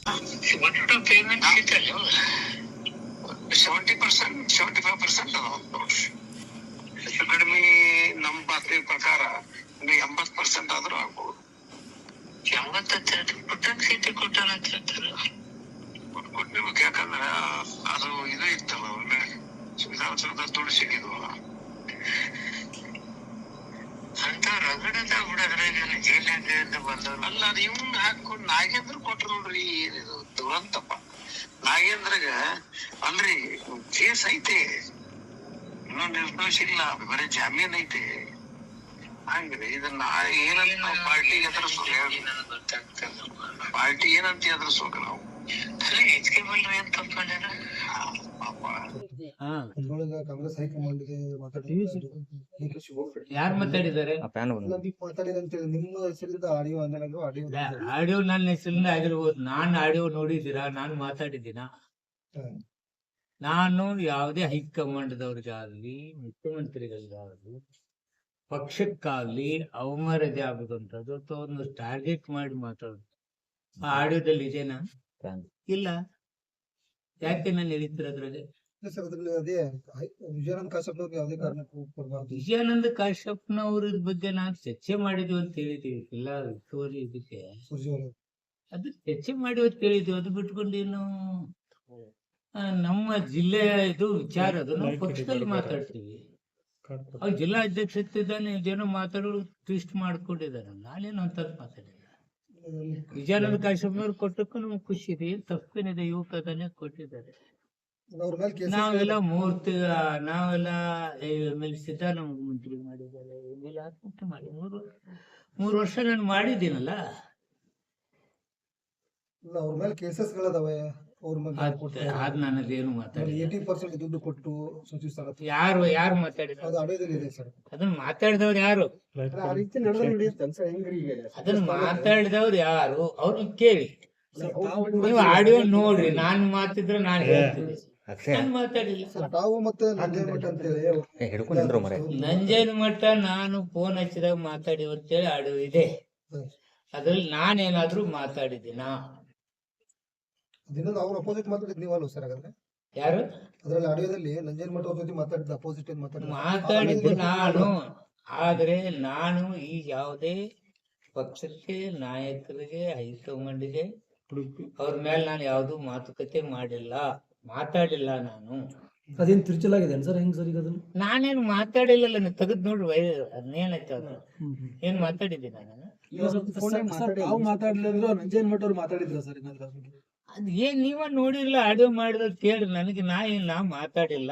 ಒಟ್ಟು ಪೇಮೆಂಟ್ ಸಿಗ್ತಲ್ಲ 70%, 75% ಹೆಚ್ಚು ಕಡಿಮೆ ನಮ್ಮ ಬಾತ್ರಿ ಪ್ರಕಾರ 80% ಆದ್ರೂ ಆಗ್ಬೋದು. 80% ಸೀಟ್ ಕೊಟ್ಟಾರ ಅಂತ ಹೇಳ್ತಾರೆ. ಕೊಟ್ಟಿರ್ಬೇಕು, ಯಾಕಂದ್ರೆ ಅದು ಇದು ಇತ್ತಲ್ಲ ಅವ್ರಿಗೆ ವಿಧಾನಸೌಧ ತುಳಸಿಗಿದ್ವಲ್ಲ ಅಂತ ರಗಡದ ಬಿಡದ್ರಾಗ ಜೈಲಾಗ ಬಂದವ್ರು ಅಲ್ಲ. ಅದು ಇವನ್ನ ಹಾಕೊಂಡು ನಾಗೇಂದ್ರ ಕೊಟ್ರು ನೋಡ್ರಿ, ಏನಿದು ದುರಂತಪ್ಪ. ನಾಗೇಂದ್ರಗ ಅಲ್ರಿ ಕೇಸ್ ಐತೆ, ಇನ್ನೂ ನಿರ್ದೋಷ ಇಲ್ಲ, ಬರೀ ಜಾಮೀನ್ ಐತೆ. ಹಂಗ್ರಿ ಇದನ್ನ ಏನಂತ ನಾವು ಪಾರ್ಟಿಗೆ ಎದುರಿಸೋದು, ಪಾರ್ಟಿ ಏನಂತ ಎದುರಿಸೋಕ ನಾವು ಎಚ್ ಕೆ ಬಲ್ರಿ ಅಂತ ತಪ್ಪಿಕೊಂಡ್ಯಾರ ಪಾಪ. ಕಾಂಗ್ರೆಸ್ ಹೈಕಮಾಂಡ್ಗೆ ಯಾರು ಮಾತಾಡಿದ್ದಾರೆ? ನಿಮ್ಮ ಹೆಸರಿಂದ ಆಡಿಯೋ ಆಡಿಯೋ ನನ್ನ ಹೆಸರಿಂದ ಆಗಿರ್ಬೋದು. ನಾನು ಆಡಿಯೋ ನೋಡಿದ್ದೀರಾ? ನಾನು ಮಾತಾಡಿದ್ದೀನ? ನಾನು ಯಾವುದೇ ಹೈಕಮಾಂಡ್ದವ್ರಿಗಾಗ್ಲಿ ಮುಖ್ಯಮಂತ್ರಿಗಳಿಗಾಗ್ಲಿ ಪಕ್ಷಕ್ಕಾಗ್ಲಿ ಅವಮರ್ಯಾದೆ ಆಗುದಂತದ್ದು ಅಥವಾ ಒಂದು ಟಾರ್ಗೆಟ್ ಮಾಡಿ ಮಾತಾಡೋದು ಆ ಆಡಿಯೋದಲ್ಲಿ ಇದೆನಾ? ಇಲ್ಲ. ಯಾಕೆ ನಾನು ಹೇಳಿದ್ರು ಅದ್ರಲ್ಲಿ? ವಿಜಯಾನಂದ ಕಾಶ್ಯಪ್ನವ್ರಿಗೆ ಯಾವುದೇ ಕಾರಣಕ್ಕೂ ಕೊಡಬಾರ್ದು. ವಿಜಯಾನಂದ ಕಾಶ್ಯಪ್ನವ್ರ ಬಗ್ಗೆ ನಾವು ಚರ್ಚೆ ಮಾಡಿದ್ವಿ ಅಂತ ಹೇಳಿದೀವಿ. ಇಲ್ಲ ಸ್ಟೋರಿ ಇದಕ್ಕೆ ಅದು ಚರ್ಚೆ ಮಾಡಿ ಅಂತ ಹೇಳಿದ್ವಿ. ಅದು ಬಿಟ್ಕೊಂಡು ಏನು ನಮ್ಮ ಜಿಲ್ಲೆಯ ಇದು ವಿಚಾರ ಅದು ನಾವು ಪಕ್ಷದಲ್ಲಿ ಮಾತಾಡ್ತೀವಿ. ಅವ್ರು ಜಿಲ್ಲಾ ಅಧ್ಯಕ್ಷತಿದ್ದಾನೆ ಇದೇನೋ ಮಾತಾಡೋರು ಟ್ವಿಸ್ಟ್ ಮಾಡ್ಕೊಂಡಿದ್ದಾರೆ. ನಾನೇನು ಅಂತ ಮಾತಾಡಿಲ್ಲ. ವಿಜಯಾನಂದ ಕಾಶ್ಯಪ್ನವ್ರು ಕೊಟ್ಟಕ್ಕೂ ನಮ್ಗೆ ಖುಷಿ ಇದೆ, ತಪ್ಪೇನಿದೆ. ಯುವಕದನ್ನೇ ಕೊಟ್ಟಿದ್ದಾರೆ. ನಾವೆಲ್ಲ ನಾವೆಲ್ಲ ಮೇಲೆ ಸಿದ್ದರಾಮಯ್ಯ ಮಂತ್ರಿ ಮಾಡಿದ್ದಾರೆ, ಮಾಡಿ 3 ವರ್ಷ ನಾನು ಮಾಡಿದ್ದೀನಲ್ಲ. ಅವ್ರ ಮೇಲೆ ಕೇಸಸ್ಗಳದಾವೆ. ಅದ್ ನನ್ನದೇನು ಮಾತಾಡಿ 80% ದುಡ್ಡು ಕೊಟ್ಟು ಸಚಿವ ಸ್ಥಾನ ಯಾರು ಮಾತಾಡಿದ್ರು? ಅದು ಆಡಿಯೋದಲ್ಲಿ ಇದೆ ಸರ್. ಅದನ್ನ ಮಾತಾಡಿದವ್ರು ಯಾರು? ಅದನ್ನ ಮಾತಾಡಿದವ್ರು ಯಾರು? ಅವ್ರನ್ನ ಕೇಳಿ. ನೀವು ಆಡಿಯೋ ನೋಡ್ರಿ. ನಾನ್ ಮಾತಿದ್ರೆ ನಾನು ಹೇಳ್ತೀನಿ. ನಾನು ಮಾತಾಡಿಲ್ಲ. ತಾವು ಮತ್ತೆ ನಂಜನಮಠ ಅಂತೇಳಿ ನಂಜನಮಠ ನಾನು ಫೋನ್ ಹಚ್ಚಿದಾಗ ಮಾತಾಡಿ ಅಂತೇಳಿ ಆಡಿಯೋ ಇದೆ. ಅದ್ರಲ್ಲಿ ನಾನೇನಾದ್ರೂ ಮಾತಾಡಿದ್ದೀನಾ? ದಿನದ ಅವ್ರ ಅಪೋಸಿಟ್ ಮಾತಾಡಿದ್ ನೀವಲ್ಲ ಸರ್? ಹಾಗಾದ್ರೆ ಯಾರು ಅದ್ರಲ್ಲಿ ಆಡಿಯೋದಲ್ಲಿ ನಂಜನಮಠ ಅವ್ರ ಜೊತೆ ಮಾತಾಡಿದ ಅಪೋಸಿಟ್ ಮಾತಾಡಿದ್ದು ನಾನು. ಆದ್ರೆ ನಾನು ಈ ಯಾವುದೇ ಪಕ್ಷಕ್ಕೆ, ನಾಯಕರಿಗೆ, ಹೈಕಮಾಂಡ್ಗೆ ಅವ್ರ ಮೇಲೆ ನಾನು ಯಾವ್ದು ಮಾತುಕತೆ ಮಾಡಿಲ್ಲ, ಮಾತಾಡಿಲ್ಲ. ನಾನು ಅದೇನ್ ತಿರ್ಚಲಾಗಿದೆ ಸರ್? ಹೆಂಗ್ ಸರ್? ಈಗ ನಾನೇನು ಮಾತಾಡಿಲ್ಲ. ನೀವು ತೆಗೆದ್ ನೋಡ್ರಿ, ಏನೈತೆ ಅದು ಏನ್ ಮಾತಾಡಿದ್ದೀನಿ ನಾನು? ಮಾತಾಡ್ಲಿಲ್ಲ. ನಂಜನಮಠ ಅವ್ರು ಮಾತಾಡಿದ್ರ ಸರ್? ಅದ್ ಏನ್ ನೀವ ನೋಡಿರ್ಲ? ಆಡಿಯೋ ಮಾಡಿದ್ರೆ ಕೇಳ್ರಿ. ನನಗೆ ನಾ ಮಾತಾಡಿಲ್ಲ.